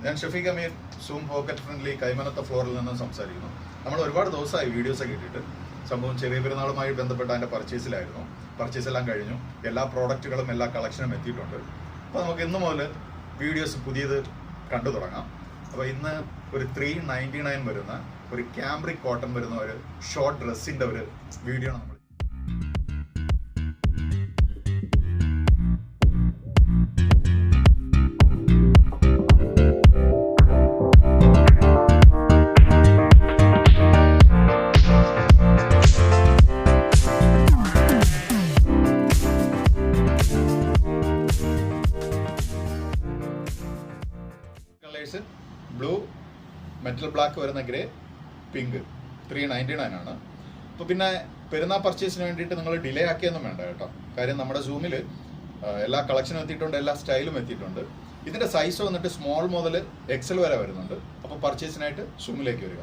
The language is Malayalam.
ഞാൻ ഷഫീഖ് അമീർ, സൂം പോക്കറ്റ് ഫ്രണ്ട്ലി കൈമനത്തെ ഫ്ലോറിൽ നിന്ന് സംസാരിക്കുന്നു. നമ്മൾ ഒരുപാട് ദിവസമായി വീഡിയോസൊക്കെ ഇട്ടിട്ട്. സംഭവം ചെറിയ പെരുന്നാളുമായി ബന്ധപ്പെട്ട അതിൻ്റെ പർച്ചേസിലായിരുന്നു. പർച്ചേസ് എല്ലാം കഴിഞ്ഞു, എല്ലാ പ്രോഡക്റ്റുകളും എല്ലാ കളക്ഷനും എത്തിയിട്ടുണ്ട്. അപ്പോൾ നമുക്ക് ഇന്ന് മുതൽ വീഡിയോസ് പുതിയത് കണ്ടു തുടങ്ങാം. അപ്പോൾ ഇന്ന് ഒരു 399 വരുന്ന ഒരു ക്യാമ്പ്രിക് കോട്ടൺ വരുന്ന ഒരു ഷോർട്ട് ഡ്രസ്സിൻ്റെ ഒരു വീഡിയോ ആണ് നമ്മൾ. കളേഴ്സ് ബ്ലൂ, മെറ്റൽ ബ്ലാക്ക് വരുന്ന ഗ്രേ, പിങ്ക് 399 ആണ്. അപ്പോൾ പിന്നെ പെരുന്നാൾ പർച്ചേസിന് വേണ്ടിയിട്ട് നിങ്ങൾ ഡിലേ ആക്കിയൊന്നും വേണ്ട കേട്ടോ. കാര്യം നമ്മുടെ സൂമിൽ എല്ലാ കളക്ഷനും എത്തിയിട്ടുണ്ട്, എല്ലാ സ്റ്റൈലും എത്തിയിട്ടുണ്ട്. ഇതിൻ്റെ സൈസ് വന്നിട്ട് സ്മോൾ മുതൽ എക്സൽ വരെ വരുന്നുണ്ട്. അപ്പോൾ പർച്ചേസിനായിട്ട് സൂമിലേക്ക് വരിക.